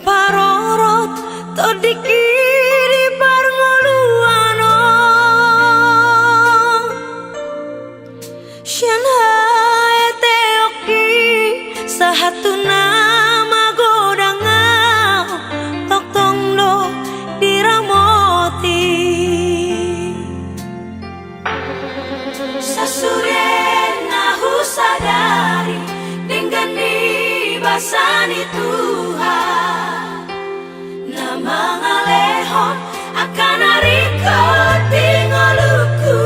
parorot to dikiri parngoluano Shanghai teoki sahatuna magodangau tok tongdo diramoti Sasurena husadari dengan dibasani Tuhan nama ngalehon akan hariko tingoluku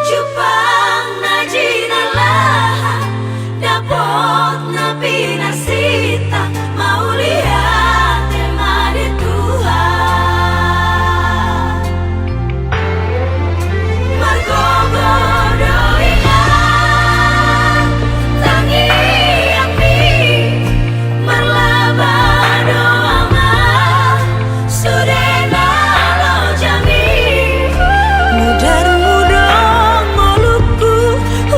Jupang najinalah dapot napi nasita mau lihat temani Tuhan Margogodoingan tangi api marlabado amal sudena lo jami mudar mudong ngoluku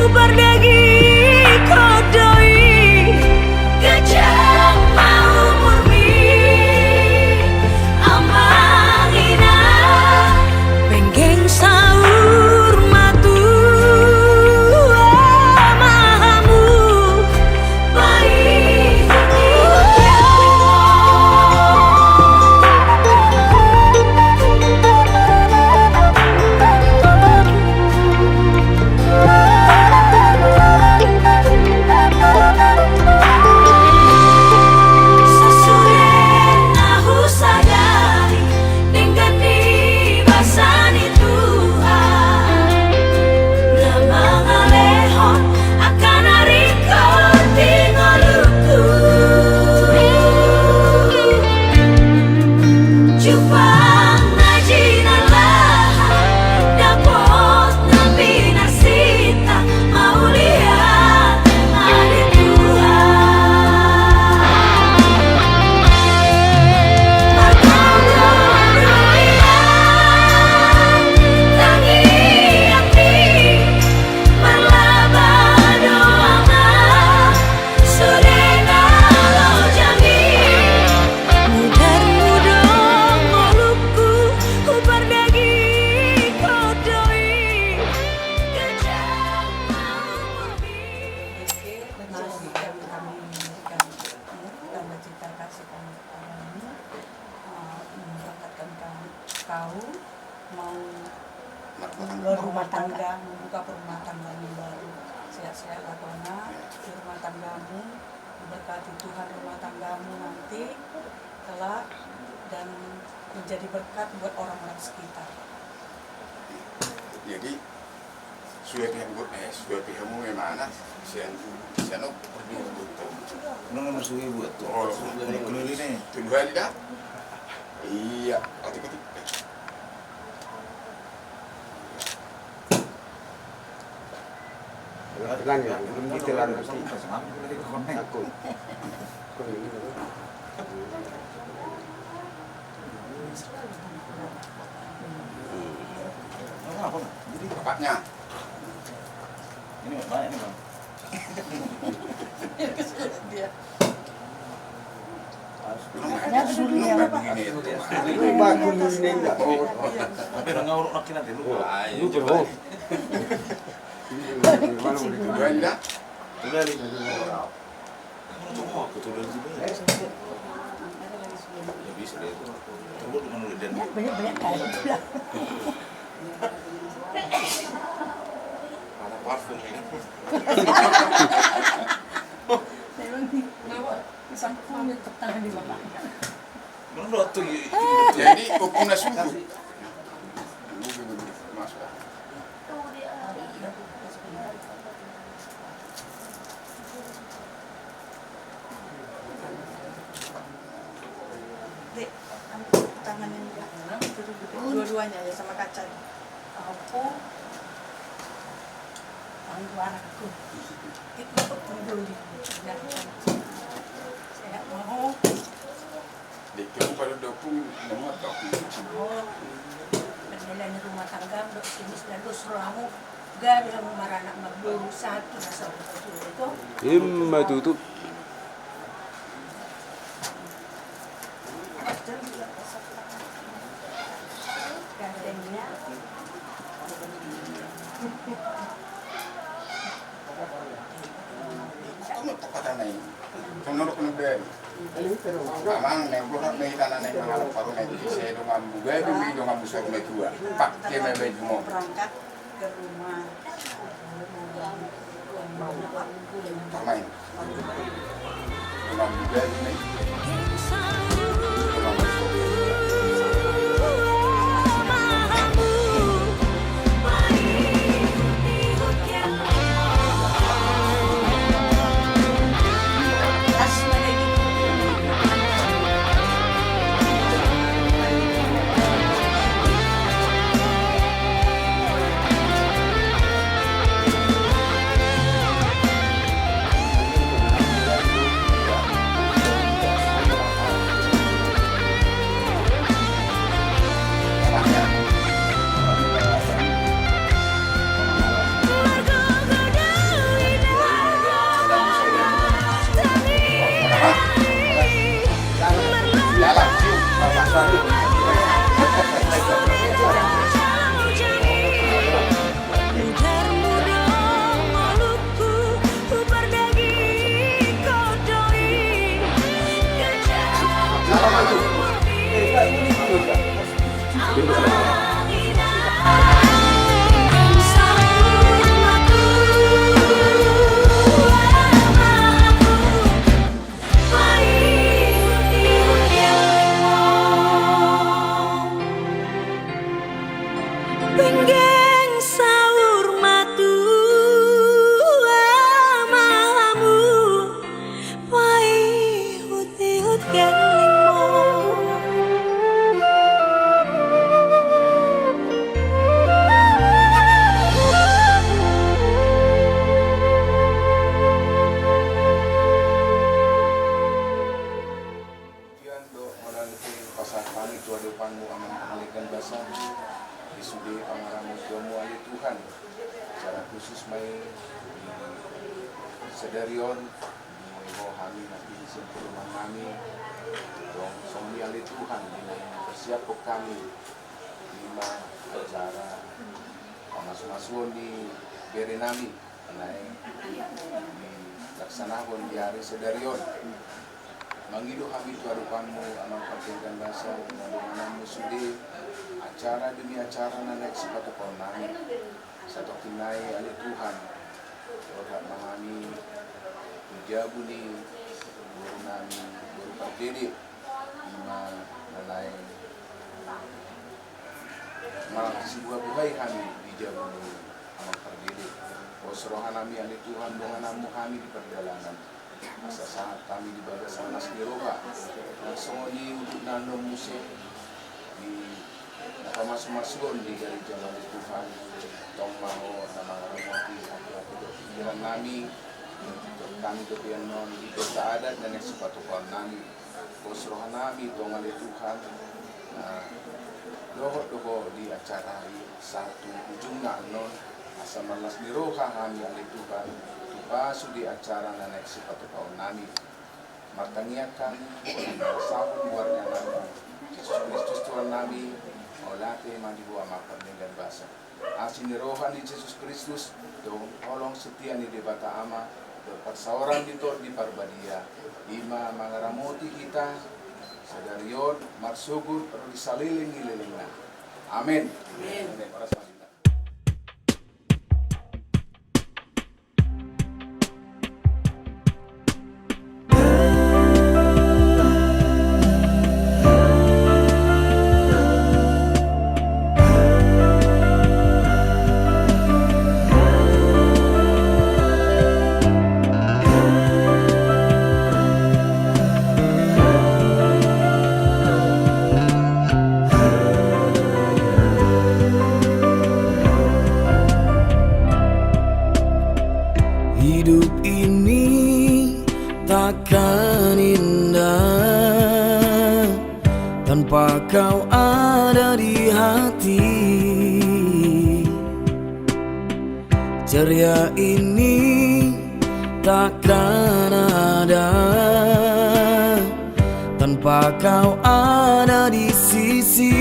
ubar dagi kodoi gajah mau murmi amangina penggeng sahur matu amahamu baik Sasurena husadari dengan dibasani Tuhan nama ngalehon akan hariko tingoluku Jupang najinalah dapot nabi nasita mau lihat temani Tuhan Margogodoingan tangi api marlabado amal sudena lo jami mudar mudong ngoluku ubar dagi kodoi gajah mau murmi Masih yang kami berikan tanda cinta kasih kami kepadamu memberangkatkan kau mau berumah tangga membuka rumah tangga yang baru sehat-sehat lakona di rumah tanggamu diberkati Tuhan rumah tanggamu nanti kelak dan menjadi berkat buat orang-orang sekitar. Jadi suatu yang mau mana sian pergi betul. Nung masuki buat tuh. Oh, Dari kelili nih. Tuhan dah. Iya, ketik. Lan ya, belum ditelan nanti. Aku. Apa? Jadi Bapaknya. ini banyak nih bang. Lu bagus ini enggak. Tapi orang ngawur laki nanti lu. Lu terus. Tuhan dah. Udah li. Aku tuh dari sini. Ya bisa deh itu. Terus dengan udah dan. Banyak kali pula. Ada parfum ini. Memang sampai tangan di bapak. Menurut tuh. Jadi hukumnya sungguh. Masuk. Dek, tangan yang dua-duanya ya sama kaca. Aku tangguh anakku. Itu dulu. Saya mau Dikau pada dukung nomor kau. berjalan rumah tangga, sini selalu suramu Gaya maranak magburu satu nasa itu. Himma tutup. Gandengnya. Kamu tepat aneh. Menurut penelitian, amang nembok nih tanah nih mengalami paru nih saya dengan buga demi dengan busuk nih dua. Pak dia mebe semua. Berangkat ke rumah. Pamain. Dengan buga demi. Penggeng sahur matu amamu wai hut-hut Disudi pangaramu kamu ali Tuhan secara khusus mai sedarion rohani nabi sempurna kami dong somi ali Tuhan bersiap kami lima acara pamas-masuon di Berenami naik dilaksanakan di hari sedarion mangido kami tuarupanmu anak patingkan bahasa dengan sudi acara demi acara nanek sepatu konami satu kinai ali Tuhan rohat mangani menjabuni guru nami guru pardede lima nalai malah sebuah buhay kami dijabuni amal pardede wasrohan nami ali Tuhan dengan namu kami di perjalanan masa saat kami di bagasan nasdiroha langsung di untuk nanom musik di masuk-masuk di dari jalan Tuhan tong mau nama mati atau pikiran kami kepian non di kota adat dan sepatu kami kosrohan kami tong ali Tuhan doho di acara satu ujungnya non asal malas di roha kami ali Tuhan pasu di acara nanek sepatu kami martangiakan sahun warga nama Yesus Kristus Tuhan Nabi olate mandi buah makan dengan bahasa asin rohani Yesus Kristus dong tolong setia di debata ama berpersawaran di parbadia ima mangaramoti kita sadarion marsugur perlu disaliling-lilingna amin amin. Hidup ini takkan indah tanpa kau ada di hati. ceria ini takkan ada tanpa kau ada di sisi.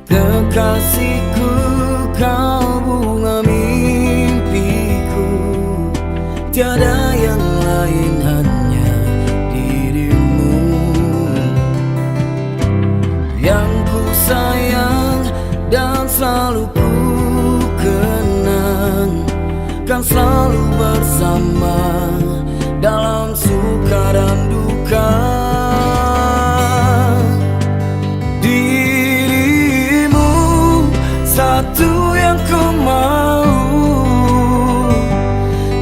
Kekasihku, kau bunga mimpiku, tiada yang lain hanya dirimu yang ku sayang dan selalu ku kenang, kan selalu bersama dalam suka dan duka. Dirimu satu yang ku mau,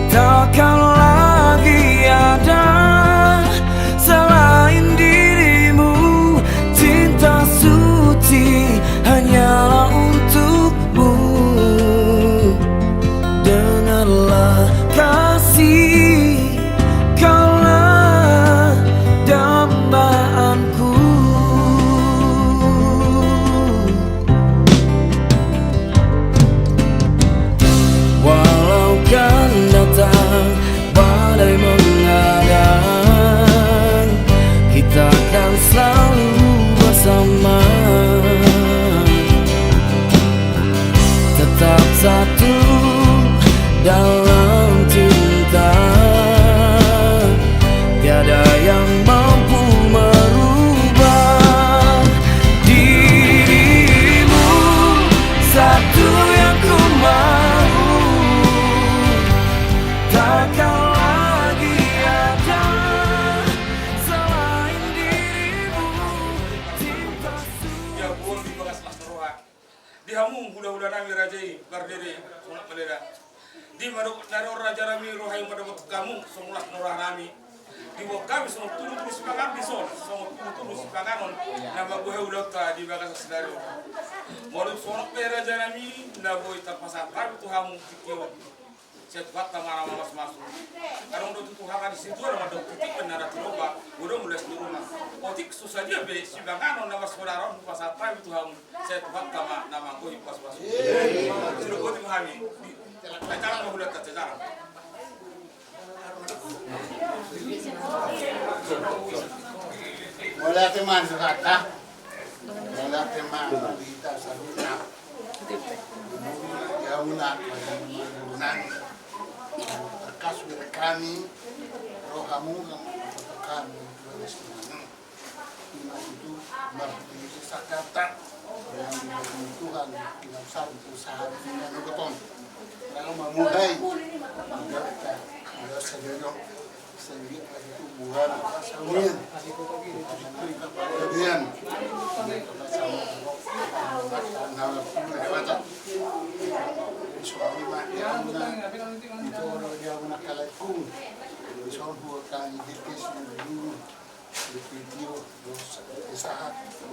takkan lagi ada selain dirimu. Cinta suci hanyalah untukmu. Dengarlah kasih, kaulah dambaanku. Walau kan datang badai mengadang, kita akan selalu bersama, tetap satu dalam cinta. Tiada yang mampu merubah dirimu, satu yang ku mau, takkan lagi ada selain dirimu. Cinta Ya buang di bagas las roha. Di hamu hula-hula nami rajai bardere sonak meleda. Di madok naro raja rami rohai madok kamu somulas norah nami. Di bawah kami semua turun sepangan bison, semua turun sepanganon. Nama gue ulota di bagas sedario. Modok sonak raja nami nabo terpasang kami tu hamu tikio. Saya buat tamara mas masuk. Karena untuk itu hak di situ ada madok titik benar tiroba. Udah mulai di rumah. Otik susah dia be sepanganon nama saudara pasang kami tu hamu. Saya buat nama gue pas masuk. Sudah gue dimahami. Acara mau udah tercecar. Wala teman sukata, wala teman kita saruna, yauna magunan, terkas kami, rohamu kami tulis mana, itu berarti sakata yang diberi Tuhan dalam satu saat yang ketong, kalau memulai, mereka ada sejauh sendiri itu bukan sawian, kemudian nama baca suami mak yang itu orang yang nak kalaiku, soal buat kali dikis dulu di video saat itu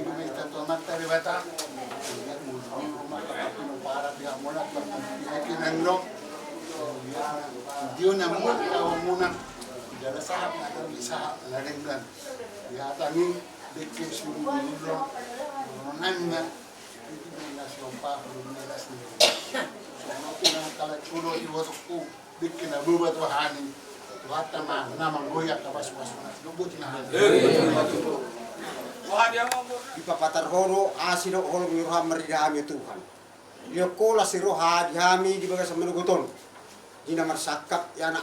kita tomat dari bata, kemudian muncul rumah tapi para pihak monak berkeyakinan no. Dia namun kalau munang tidak sahab nak bisa ladengkan. Ya tadi dekat suruh dulu, nanya itu bila siapa belum jelas ni. Semua kita kalau suruh di waktu dekat nak buat wahani, buat nama goyak kabas wasuna. Lubut nah. Di papatar horo asino horo miroha meridami Tuhan. Dia kola siroha dihami di bagas menuguton. Dina marsakap yana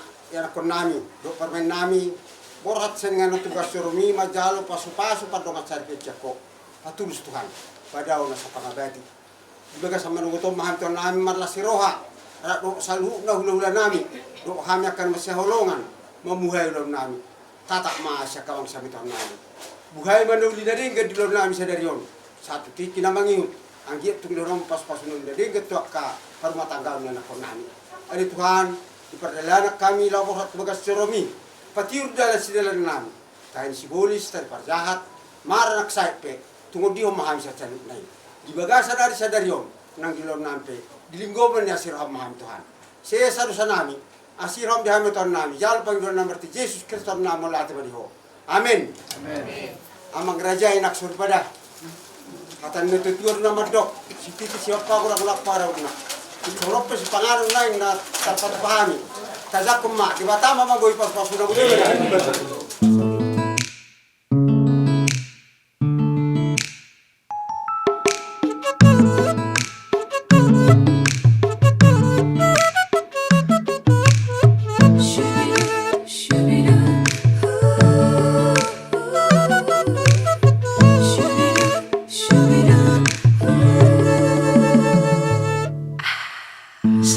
konami do permen nami borat senengan tugas surumi majalo pasu-pasu padonga cari pecako patulus Tuhan padao na sa pangabati ibaga sa manugutom maham to nami marla siroha do salu na hula-hula nami do hami akan masyaholongan mamuhay ulam nami tatak maasya kawang sabitan nami buhay manuli na rin gadilom nami sa dariyon satu tiki na mangingot ang giat tungilorong pas-pasunod na rin gato ka parumah tanggaw na nakon nami. Ada Tuhan, di perjalanan kami lapor bagas ceromi, patiur dalam sidalan nami, kain sibolis, tadi parjahat, maranak saipe, tunggu dia memahami saja nai. Di bagasan dari sadarion, nang dilor nampe, di linggoban ya sirham maham Tuhan. Saya sarusan nami, asirham dihami Tuhan nami, jalan panggilan nomor ti Yesus Kristus nama latih badiho. Amin. Amin. Amang raja enak surpada. Katan nito tuwar na madok. Si titi siapa kurang para na. Kalau si pangaruh lain na dapat pahami. Kazak kemak di Batam mama gue pas udah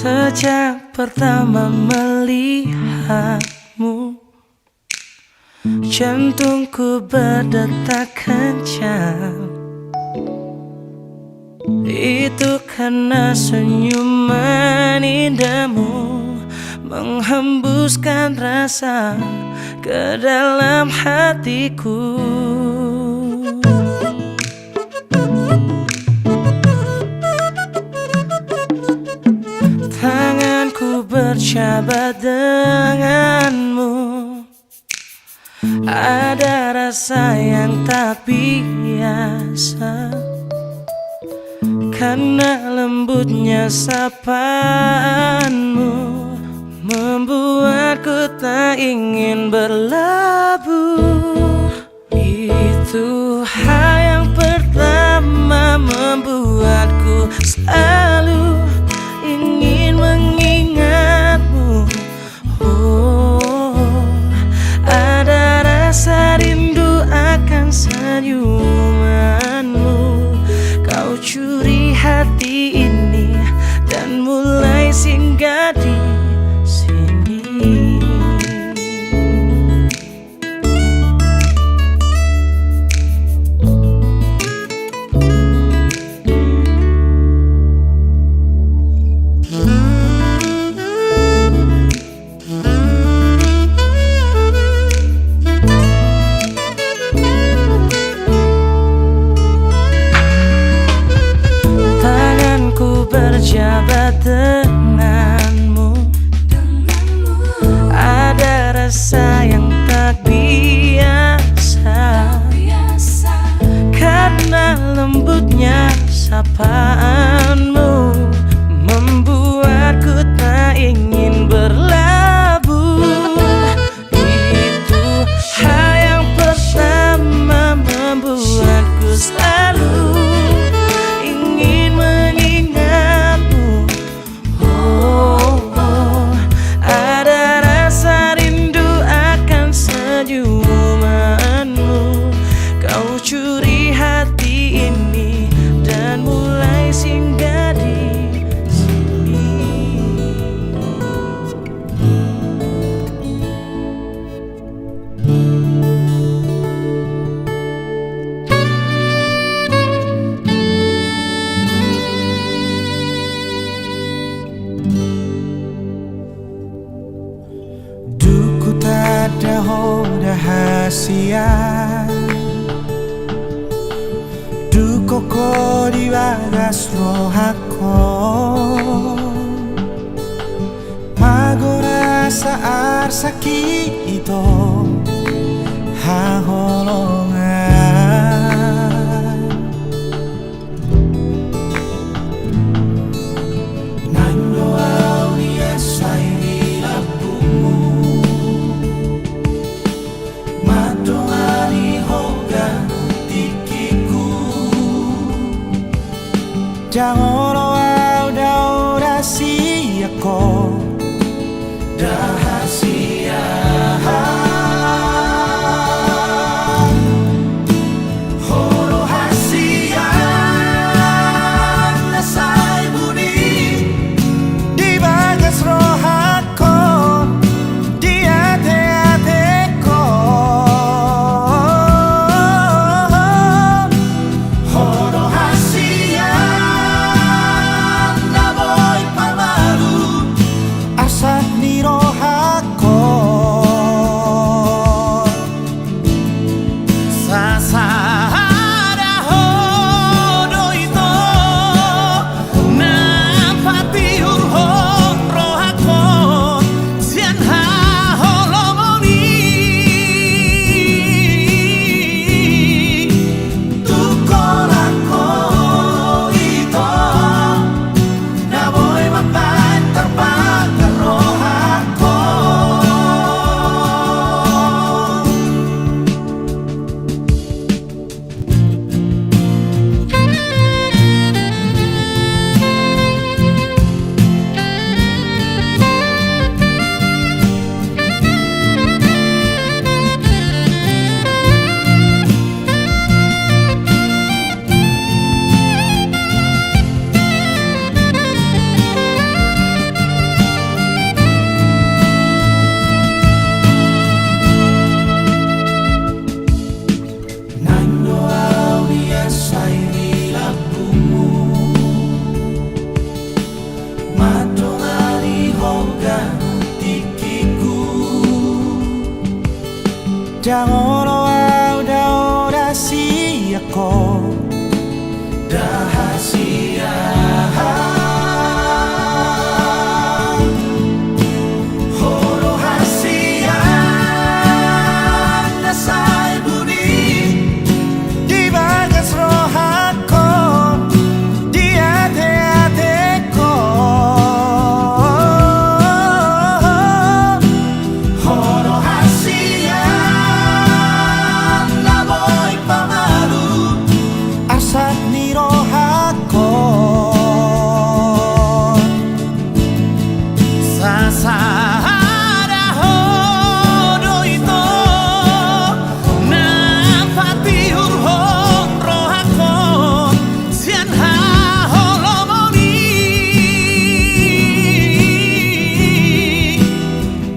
Sejak pertama melihatmu, jantungku berdetak kencang. Itu karena senyuman indahmu menghembuskan rasa ke dalam hatiku. Tanganku berjabat denganmu, ada rasa yang tak biasa, karena lembutnya sapaanmu membuatku tak ingin berlabuh. Itu hal yang pertama membuatku selalu ingin mengingatmu. Oh, ada rasa rindu akan senyumanmu. Kau curi hati ini dan mulai singgah di sini. Berjabat denganmu, ada rasa yang tak biasa, karena lembutnya sapaanmu membuatku tak ingin berlabuh. Itu hal yang pertama membuatku selalu ingin mengingatmu. Oh, ada rasa rindu akan senyumanmu. Kau curi hati ini dan mulai singgah di sini. Duku tak ada rahasia, duko ko di bagas rohako, magora saar sakit itu haholongan. Nanyo aulia sai di lapumu, madoani hoga tikiku. Jangan lupa rahasiaku, rahasia. Oh, rahasia nasai budi di bagas rohako, di hati-hatiku. Oh, rahasia na boy pamalu asat ni roha Jangan udah sia kok rahasia horo hasia nasai budi di bagas rohako di hati-hatiku horo hasia namoy pamalu asat ni rohako sasara hodo ito napati urhon rohako sian ha holomoni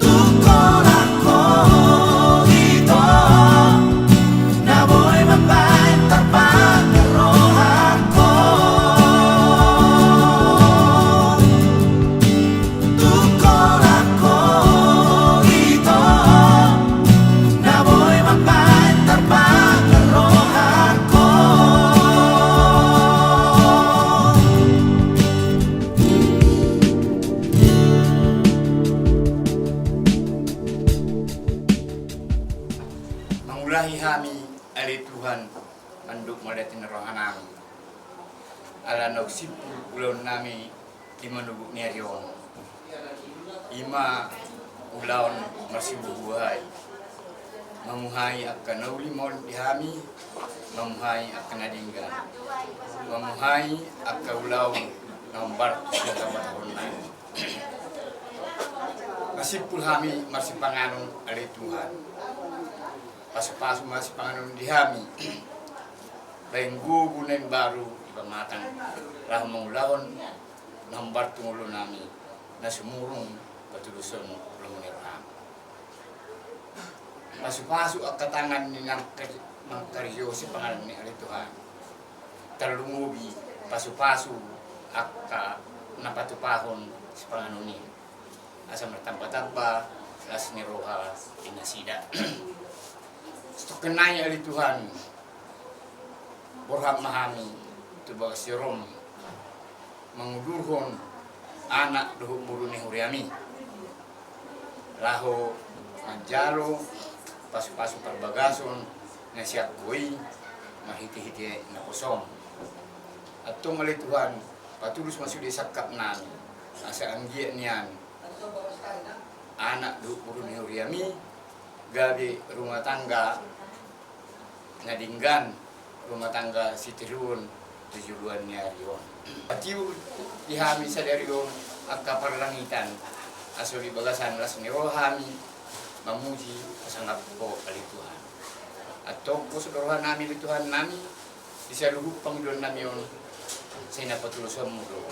tukolako ito namoy mapain tapang rohako tukolako ito namoy mapain tapang rohako Mangulahi kami ali Tuhan manduk madatin rohanami ala nogsipul ulon nami di manubuk niarion ima ulaon marsibubuhay mamuhay akan naulimon di kami mamuhay akan nadinggan mamuhay akan ulaon nombar sa tahun masipul kami marsipanganon ali Tuhan pasu-pasu masih panganon di kami lain gugunen baru di pamatang rah mengulahon nambar tungulu nami na sumurung patuluson lumunirham pasu-pasu ak katangan ni nang karyo si pangalan ni ali Tuhan terlungubi pasu-pasu ak napatupahon si panganon ni asa mertampa-tampa las ni roha inasida kenai ali Tuhan borham mahami tu bagas rom mengudurhon anak dohu buruni huriami laho manjalo pasu-pasu perbagason nasiak koi mahiti-hiti na kosong atong ali Tuhan patulus masuk di sakap nami asa anggiat nian anak dohu buruni huriami gabi rumah tangga nadinggan rumah tangga sitirun tujuan niarion atiu dihami sadarion akka parlangitan asuli bagasan las ni rohami mamuji sangat po kali Tuhan atau po saudara nami di Tuhan nami disaluhu pangidon nami on saya patulusan mudo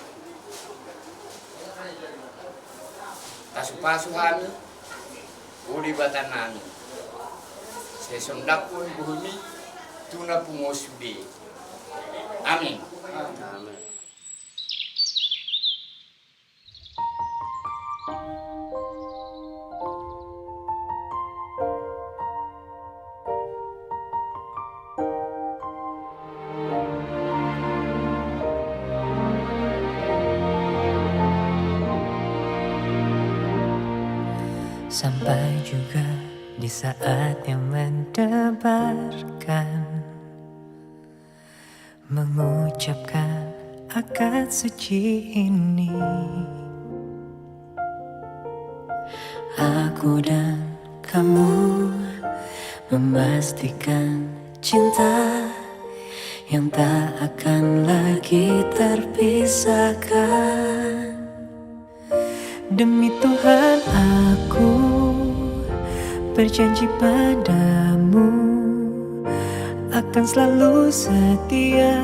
pasu-pasu kami uli batan nami saya sondak pun bumi tuna pungosudi amin amin. Sampai juga di saat yang mendebarkan mengucapkan akad suci ini, aku dan kamu memastikan cinta yang tak akan lagi terpisahkan. Demi Tuhan aku berjanji padamu akan selalu setia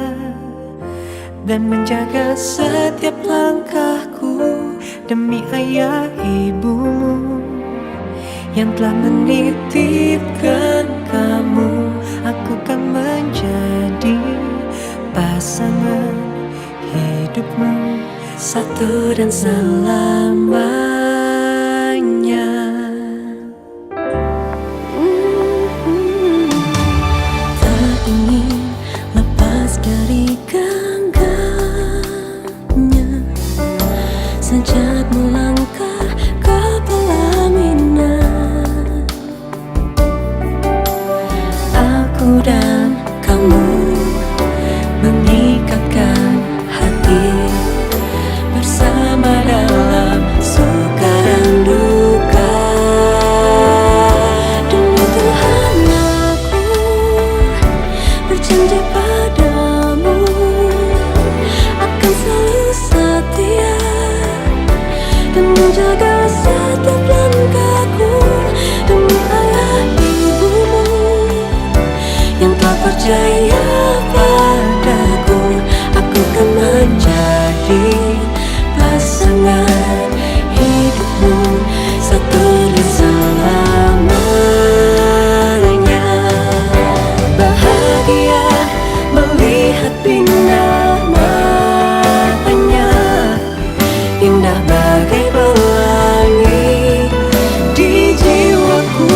dan menjaga setiap langkahku. Demi ayah ibumu yang telah menitipkan kamu, aku kan menjadi pasangan hidupmu satu dan selamanya. menjaga setiap langkahku demi ayah ibumu yang telah percaya padaku. Aku kan menjadi pasangan hidupmu satu dan selamanya. Bahagia melihat bina matanya, indah bagai pelangi di jiwaku.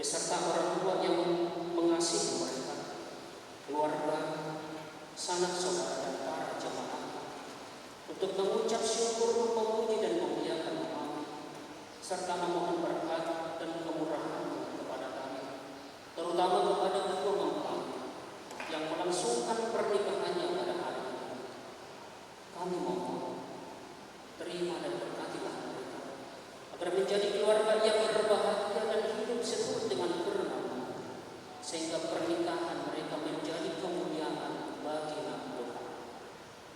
beserta orang tua yang mengasihi mereka, keluarga, sanak saudara dan para jemaat, untuk mengucap syukur, memuji dan memuliakan Allah, serta memohon berkat dan kemurahan kepada kami, terutama kepada kedua mempelai yang melangsungkan pernikahannya pada hari ini. Kami mohon terima dan berkatilah mereka, agar menjadi keluarga yang berbahagia dan hidup seturut dengan firman, sehingga pernikahan mereka menjadi kemuliaan bagi nama Tuhan.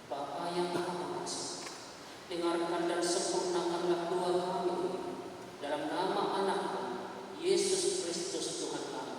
Bapa yang Maha Pengasih, dengarkan dan sempurnakanlah doa kami dalam nama Anak Yesus Kristus Tuhan kami.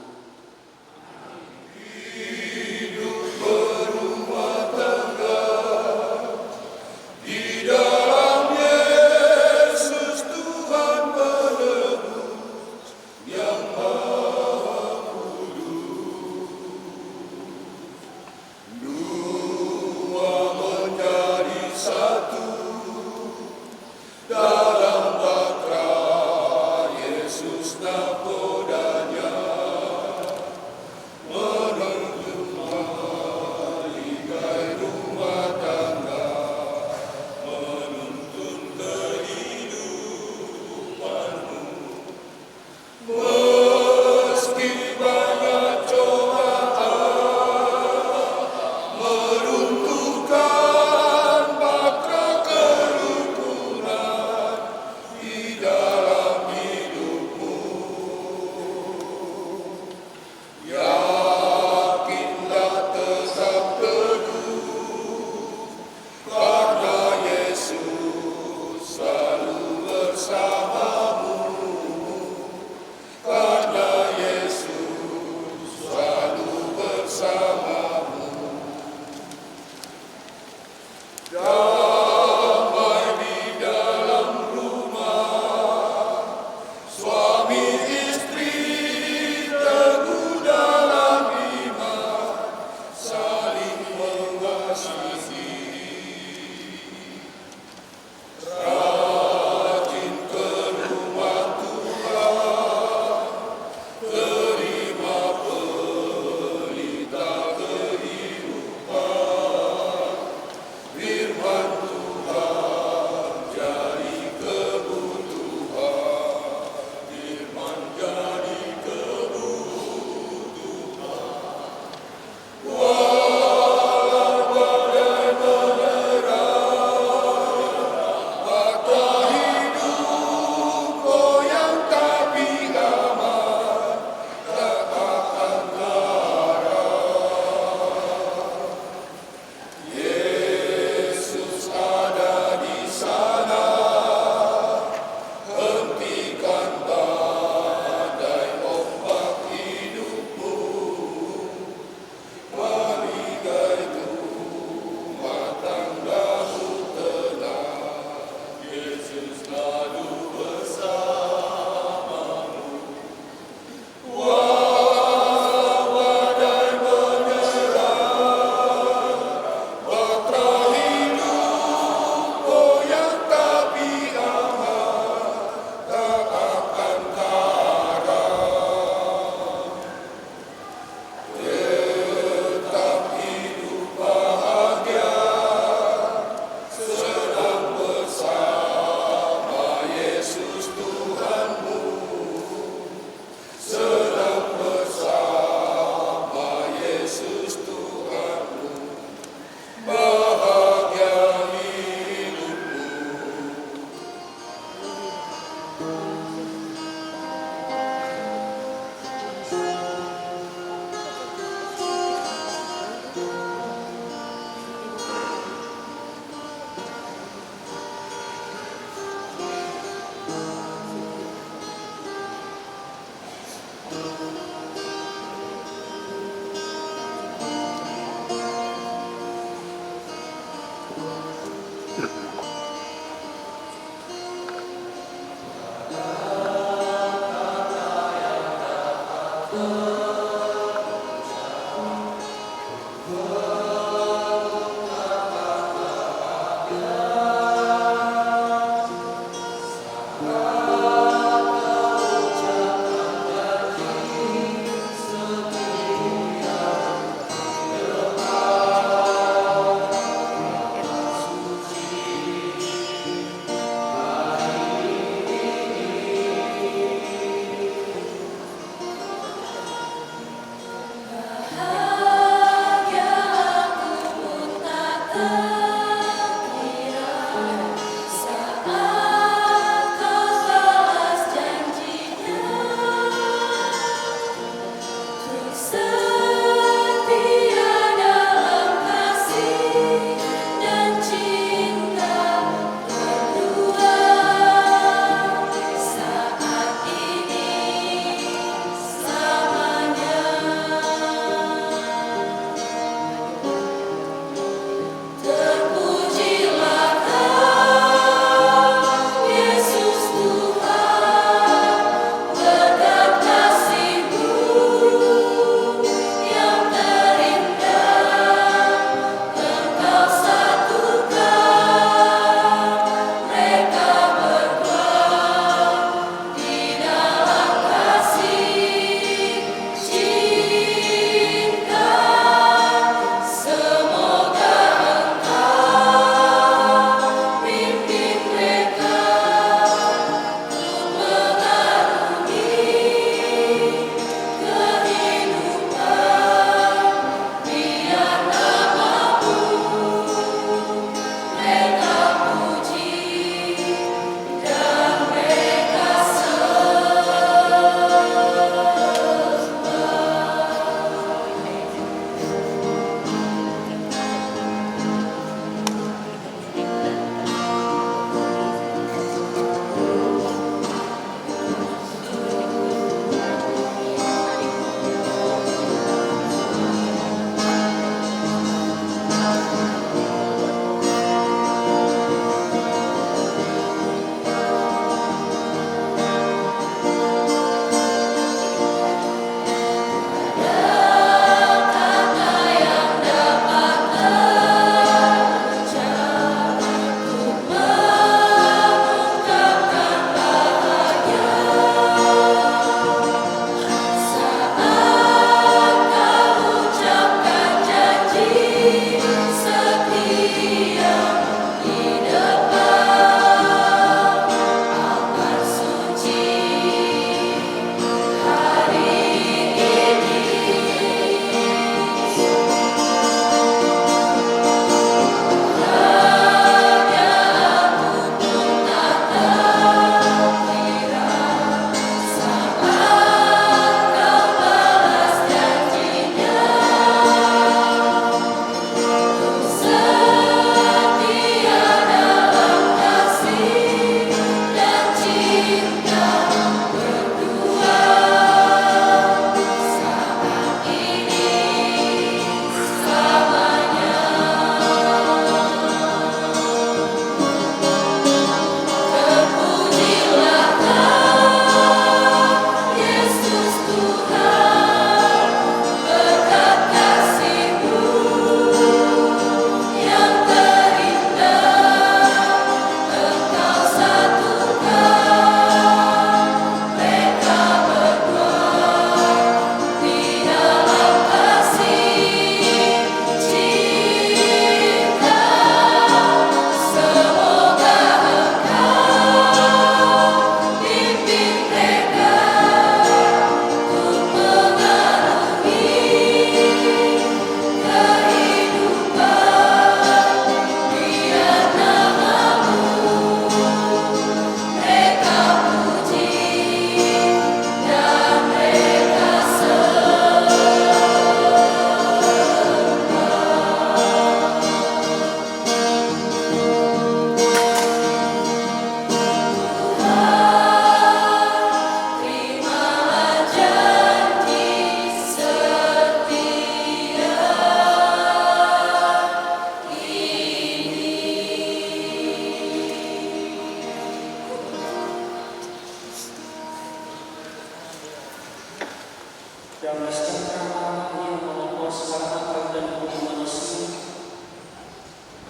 Damai sejahtera Allah yang melampaui segala akal dan budi manusia,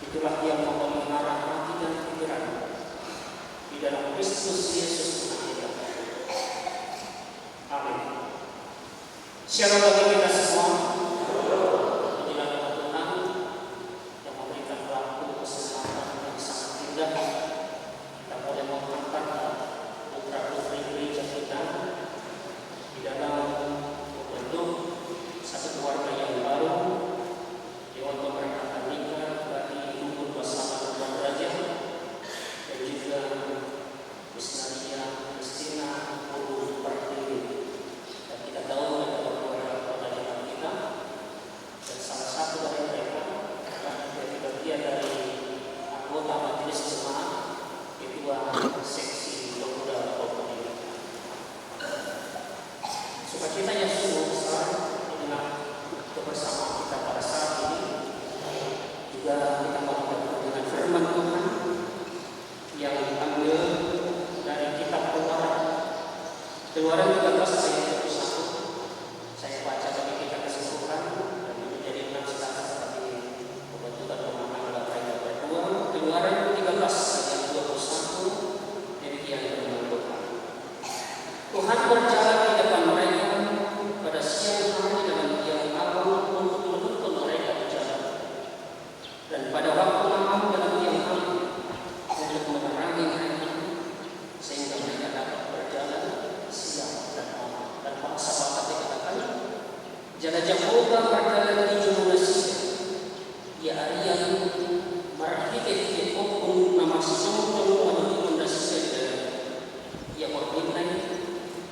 itulah yang memelihara hati dan pikiran di dalam Kristus Yesus Tuhan kita. Amin. Shalom bagi kita semua. Inilah Tuhan yang memberikan waktu kesempatan yang sangat indah. Kita boleh mengangkat putra-putri gereja kita di dalam membentuk satu keluarga yang baru, di waktu mereka akan nikah bagi umur bersama Tuhan Raja dan juga Wisnaria, Kristina, Guru Pertiwi. Dan kita tahu ada beberapa pelajaran kita, dan salah satu dari mereka menjadi bagian dari anggota majelis jemaat ketua seksi pemuda Polri. Sukacita yang sungguh besar dengan kebersamaan kita pada saat ini. Juga kita mau dengan firman Tuhan yang diambil dari kitab Keluaran 13 ayat 21. Saya baca bagi kita keseluruhan dan menjadi 6 silakan seperti pembentukan pemahaman Bapak yang berdua. Keluaran 13 ayat 21. Demikian firman Tuhan. Tuhan berjalan di depan mereka pada siang hari dengan yang agung untuk menuntun mereka di jalan, dan pada waktu malam dengan yang hari untuk menerangi mereka, sehingga mereka dapat berjalan siang dan malam. Dan bangsa bakat dikatakan, Jala Jehovah berjalan di Indonesia, ya Aryan marhike pun nama sesungguhnya menuju Indonesia, ya berbintang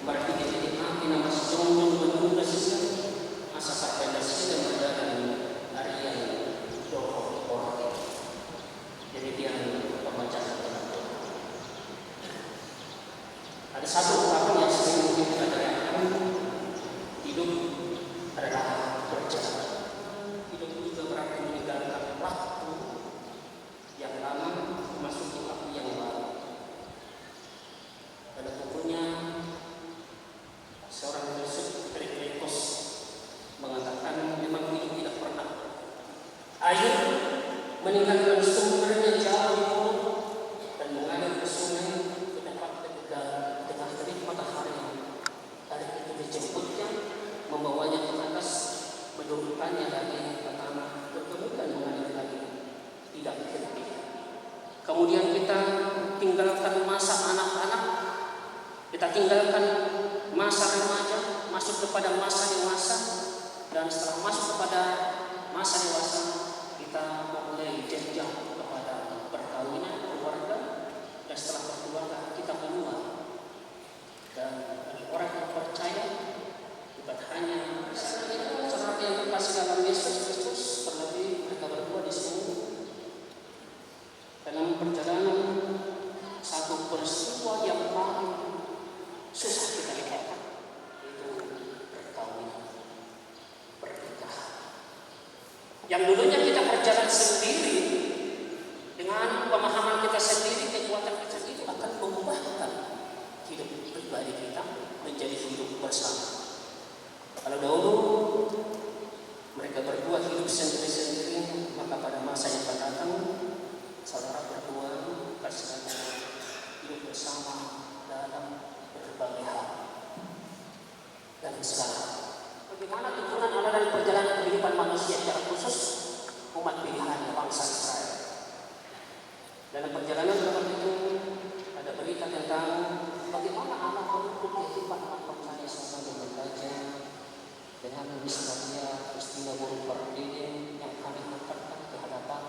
marhike api nama sesungguhnya menuju Indonesia, asa Indonesia dan berjalan Aryan doa orang. Demikian pembacaan Tuhan. Ada satu ungkapan yang sering mungkin kita dengarkan, hidup adalah berjalan. Hidup juga berarti meninggalkan waktu yang lama memasuki waktu yang baru. Pada bukunya seorang filsuf Kritikus mengatakan memang hidup tidak pernah. Air meninggalkan sumbernya jauh di mulut dan mengalir ke sungai ke tempat tegang dengan terik matahari. Tarik itu dijemputnya, membawanya ke atas, menurunkannya lagi ke tanah, kemudian mengalir lagi, tidak berhenti. Kemudian kita tinggalkan masa anak-anak, kita tinggalkan masa remaja, masuk kepada masa dewasa, dan setelah masuk kepada masa dewasa, kita memulai jenjang kepada perkawinan, keluarga, dan setelah berkeluarga kita menua. Dan orang yang percaya bukan hanya seperti yang terkasih dalam Yesus Kristus, terlebih mereka berdua di sini dalam perjalanan satu peristiwa yang paling susah kita lihat, itu perkawinan, pernikahan. Yang dulunya kita berjalan sendiri dengan pemahaman kita sendiri, kekuatan kita itu akan mengubahkan hidup pribadi kita menjadi hidup bersama. Kalau dahulu mereka berdua hidup sendiri-sendiri, maka pada masa yang akan datang saudara berdua akan hidup bersama dalam berbagai hal dan segala. Bagaimana tuntunan Allah dalam perjalanan kehidupan manusia secara khusus umat pilihan bangsa Israel. Dalam perjalanan seperti itu ada berita tentang bagaimana Allah menuntut kehidupan umat percaya sebagai membaca dengan Wisnaria, Kristina, Guru Pertiwi yang kami angkatkan ke hadapan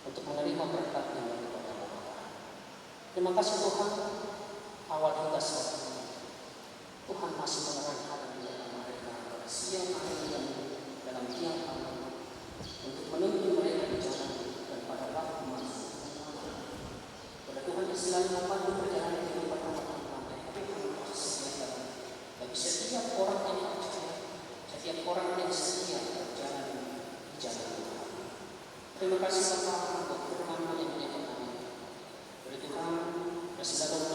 untuk menerima berkat yang daripada Allah. Terima kasih Tuhan, awal hingga saat ini Tuhan masih menerang hati mereka siang hari dan dalam tiang malam untuk menuntun mereka di jalan dan pada waktu masuk. Pada Tuhan selalu membantu perjalanan kehidupan umat mereka. Tuhan sediakan bagi setiap orang yang percaya, setiap orang yang setia berjalan di jalan Tuhan. Terima kasih Bapak untuk firman yang menyatakan. Beri Tuhan, dan selalu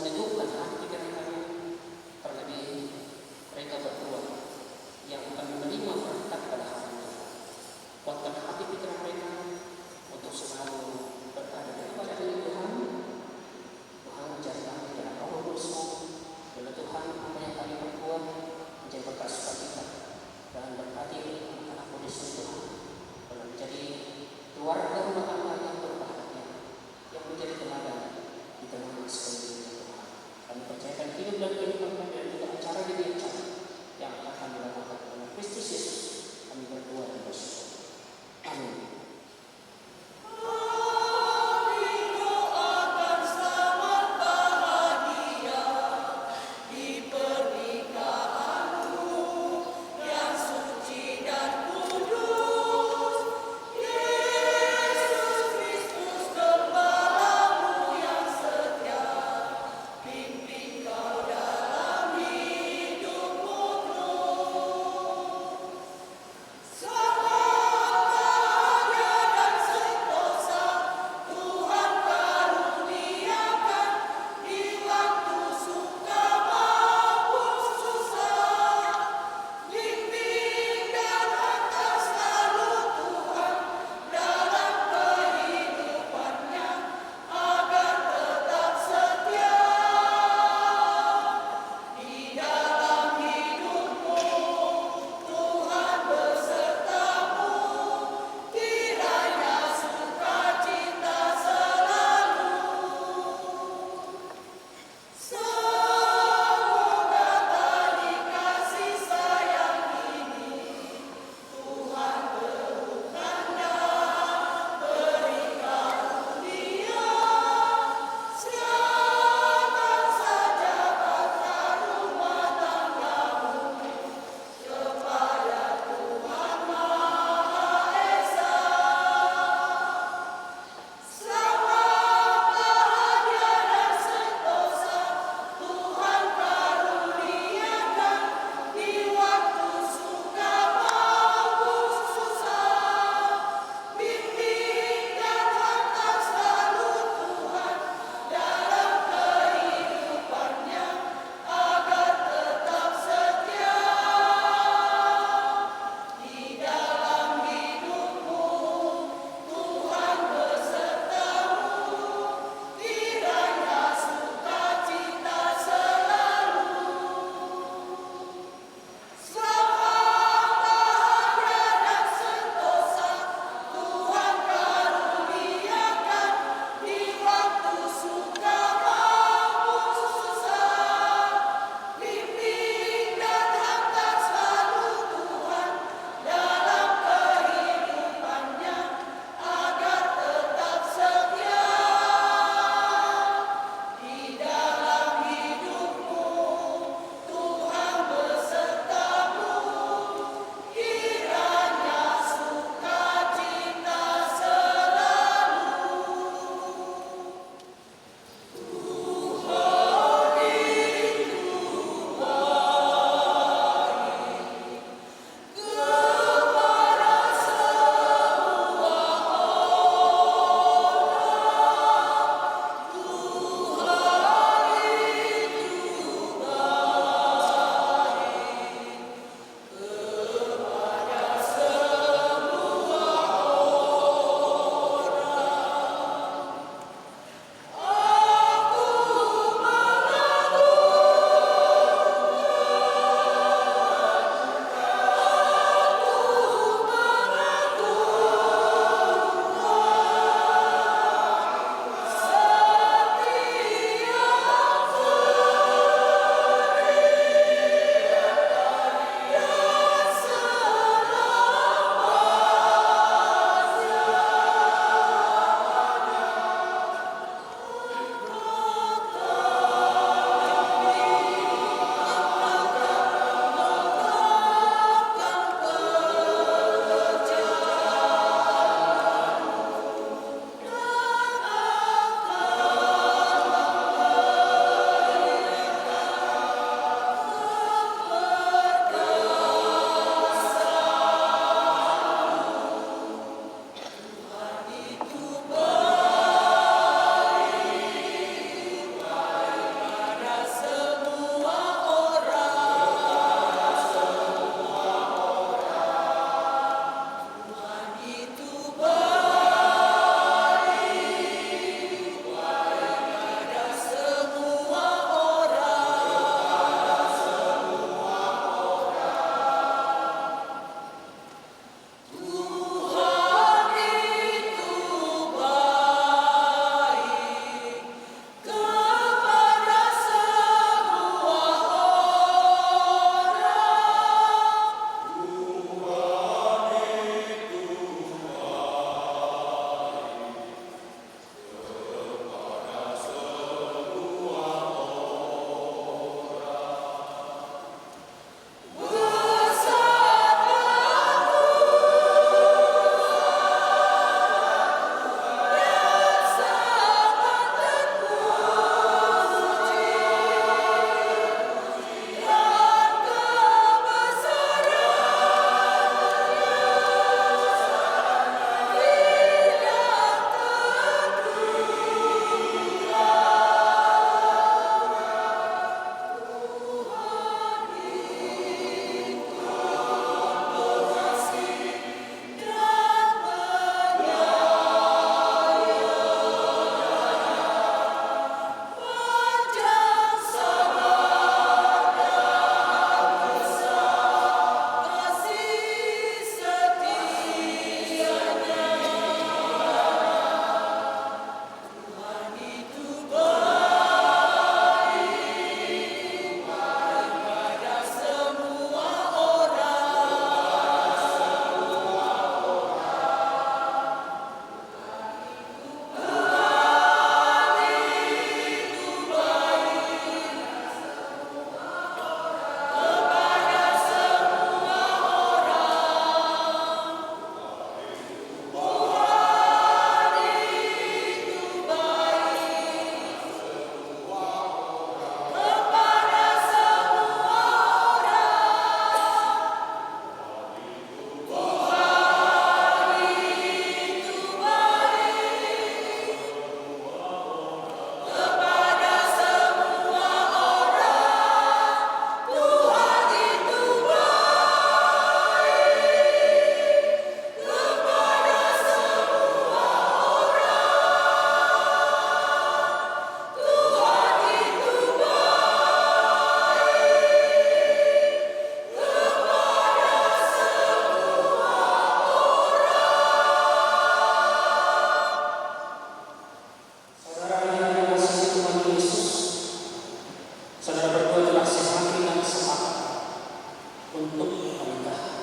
untuk pernikahan.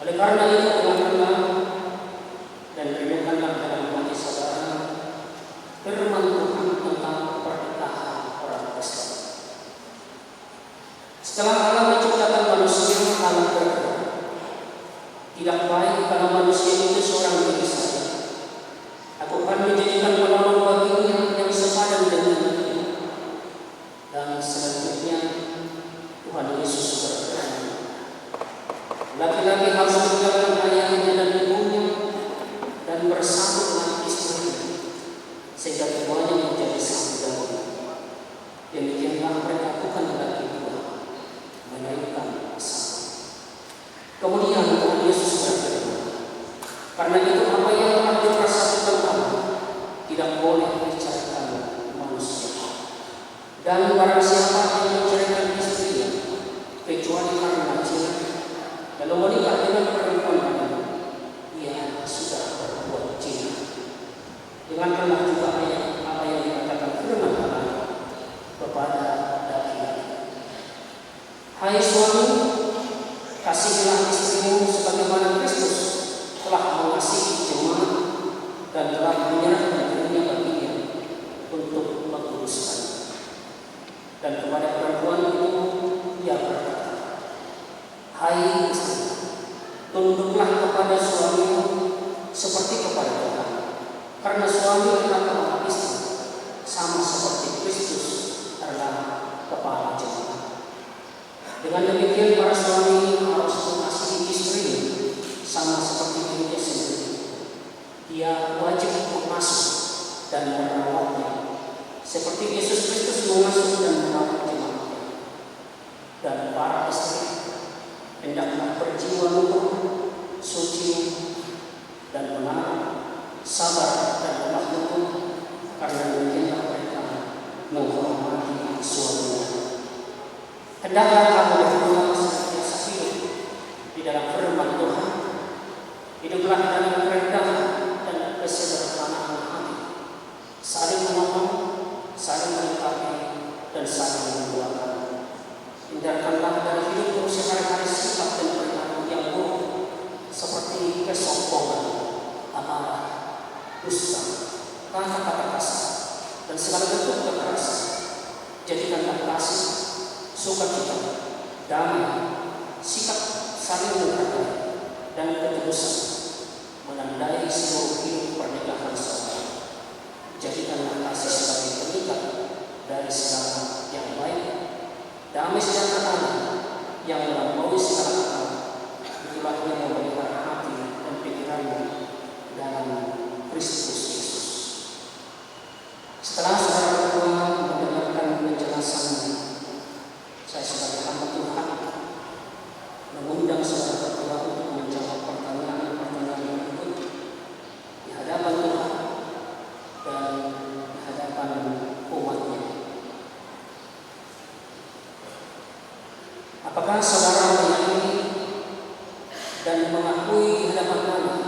Oleh karena itu, dengarkanlah dan renungkanlah dalam hati saudara firman Tuhan tentang pernikahan orang Kristen. Setelah Allah menciptakan manusia, Allah berkata, tidak baik kalau manusia itu seorang diri saja. Aku akan menjadikan penolong baginya yang sepadan dengan dia. Dan selanjutnya Tuhan Yesus berfirman, laki-laki harus meninggalkan ayahnya dan ibunya dan bersatu dengan istrinya, sehingga keduanya menjadi satu daging. Demikianlah mereka bukan lagi dua, melainkan satu. Kemudian Tuhan Yesus berfirman, karena itu apa yang telah dipersatukan Allah tidak boleh dicarikan manusia. Dan barang siapa yang menceraikan istrinya kecuali karena zina, lalu menikah dengan perempuan lain, ia sudah berbuat zina. Dengarkanlah juga apa yang dikatakan firman Allah kepada laki-laki. Hai suami, kasihilah istrimu sebagaimana Kristus telah mengasihi jemaat dan telah menyerahkan dirinya baginya untuk mengkuduskan. Dan kepada perempuan itu ia berkata, hai istri, tunduklah kepada suamimu seperti kepada Tuhan, karena suami adalah kepala istri, sama seperti Kristus adalah kepala jemaat. Dengan demikian para suami harus mengasihi istrinya sama seperti dirinya sendiri. Dia wajib mengasuh dan merawatnya seperti Yesus Kristus mengasuh dan merawat jemaatnya. Dan para istri hendaklah berjiwa luhur, suci dan benar, sabar dan lemah lembut, karena demikianlah mereka menghormati suaminya. Hendaklah kamu berdoa senantiasa hidup di dalam firman Tuhan. Hiduplah dalam kerendahan dan kesederhanaan hati, saling menolong, saling melengkapi, dan saling mendoakan. Hindarkanlah dari hidupmu sehari-hari sifat dan perilaku yang buruk seperti kesombongan, amarah, dusta, kata-kata kasar, dan segala bentuk kekerasan. Jadikanlah kasih, sukacita, damai, sikap saling menghargai, dan ketulusan menandai seluruh hidup pernikahan saudara. Jadikanlah kasih sebagai pengikat dari segala yang baik, damai sejahtera yang melampaui segala akal. Itulah yang memelihara hati dan pikiranmu dalam Kristus Yesus. Setelah saudara berdua mendengarkan penjelasannya, saya sebagai hamba Tuhan mengundang saudara berdua untuk menjawab pertanyaan-pertanyaan yang berikut di hadapan Tuhan dan di hadapan umatnya. Apakah saudara meyakini dan mengakui di hadapan Allah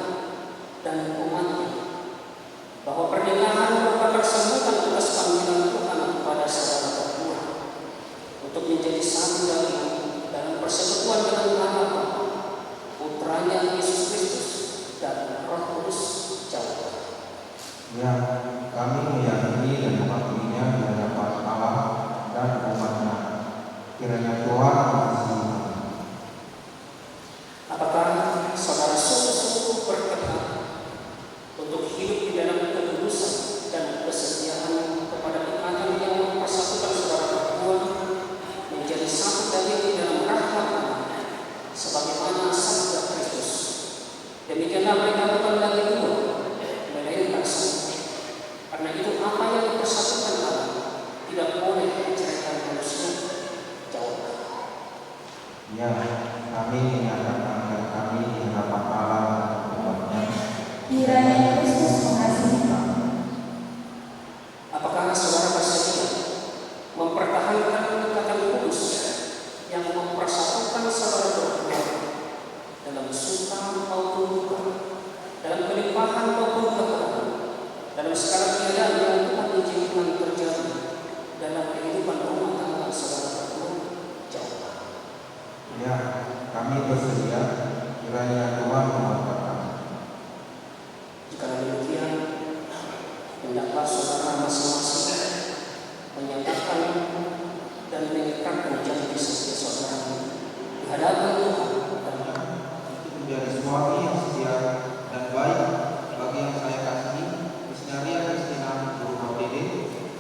dan umatnya bahwa pernikahan merupakan sambutan atas panggilan Tuhan kepada saudara berdua untuk menjadi satu dalam persekutuan dengan Allah, Putranya Yesus Kristus dan Roh Kudus? Jawab. Ya, kami meyakini dan mengakuinya di hadapan Allah dan umatnya. Kiranya Tuhan mengasihi kami. Apakah saudara sungguh-sungguh bertekad untuk hidup di dalam kekudusan dan kesetiaan kepada ikatan yang mempersatukan saudara berdua menjadi satu daging di dalam rahmat Allah, sebagaimana sabda Kristus? Demikianlah mereka bukan lagi dua, melainkan satu. Karena itu apa yang dipersatukan Allah tidak boleh diceraikan manusia. Jawab. Ya, kami menyatakan kami di hadapan Allah dan umatnya. Kiranya Kristus mengasihi kami. Apakah saudara bersedia mempertahankan ikatan kudus yang mempersatukan saudara berdua dalam suka maupun duka, dalam kelimpahan maupun kekurangan, dalam segala keadaan yang Tuhan izinkan terjadi dalam kehidupan rumah tangga saudara berdua? Jawab. Ya, kami bersedia kiranya Tuhan memberkati kami. Jika demikian, hendaklah saudara masing-masing menyatakan dan mengikatkan janji setia saudara di hadapan Tuhan. Menjadi suami yang setia dan baik bagi yang saya kasihi, Misnaria Kristina Guru HPD,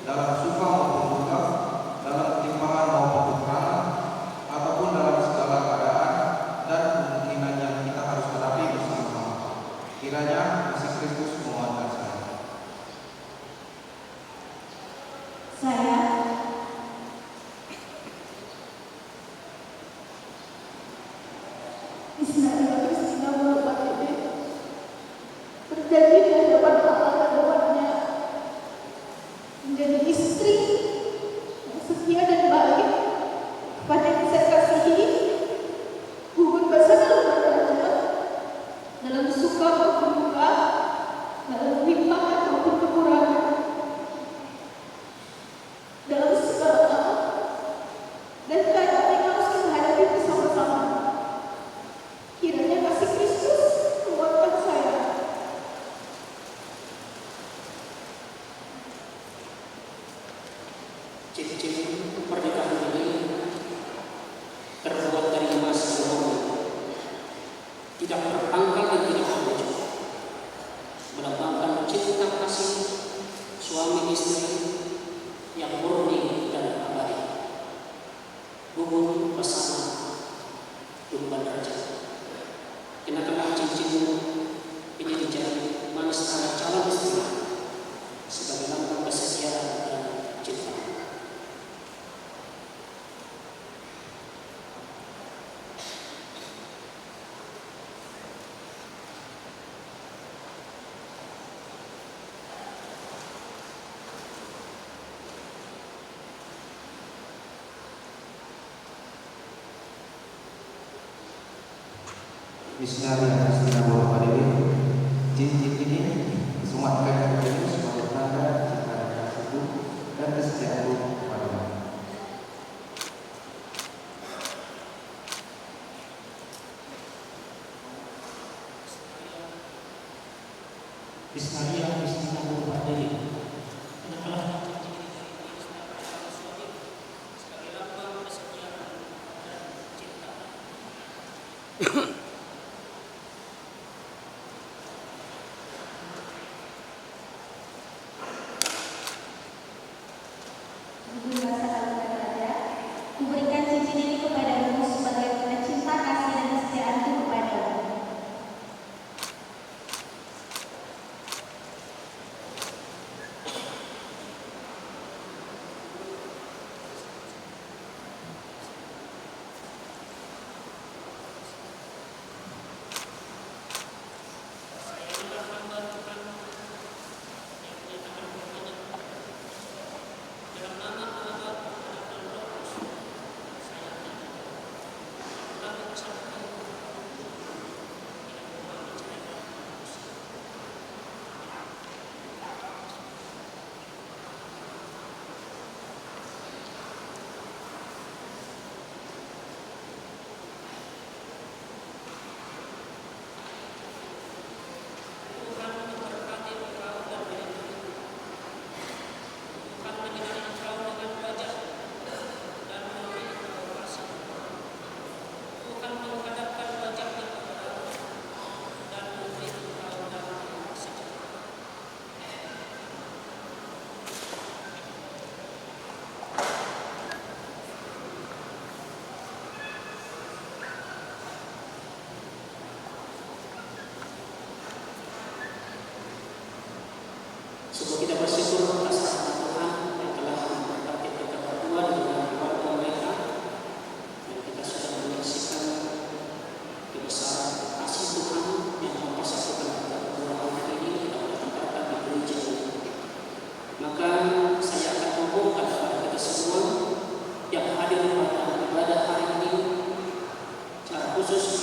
dalam suka maupun duka, dalam kelimpahan maupun kekurangan, ataupun dalam segala keadaan dan kemungkinan yang kita harus hadapi bersama-sama. Kiranya kasih Kristus menguatkan saya. Saya Isnaria Kristina Guru HPD berjanji di hadapan Allah dan Tuhannya menjadi istri yang setia dan baik kepada yang saya kasihi, gugur bersama berderajat dalam suka maupun duka, dalam limpahan maupun kekurangan, dalam segala hal dan keadaan yang harus kita hadapi bersama-sama. Kiranya kasih Kristus menguatkan saya. Ciri-ciri pernikahan ini terbuat dari emas dan murni, tidak tertangkal dan tidak berwujud, melambangkan cinta kasih suami istri yang murni dan abadi, gugur bersama tumbuhan derajat. Kenakanlah cincin ini menjadi manis tanda calon istri sebagai lambang kesetiaan dan cinta. Misnaria Kristina Guru HPD, cincin ini sematkan Kristus sebagai tanda cinta dan kasihku dan kesetiaanku kepadamu. Misnaria Kristina Guru HPD. Kuberikan cincin ini kepadamu sebagai tanda cinta kasih dan kesetiaanku kepadamu. Semoga kita bersyukur atas rahmat Tuhan yang telah memberkati kita berdua dengan keluarga mereka, dan kita sudah menyaksikan kebesaran kasih Tuhan yang mempersatukan kita berdua hari ini kita bertempatan di gereja ini. Maka saya akan membongkar kepada kita semua yang hadir pada ibadah hari ini, secara khusus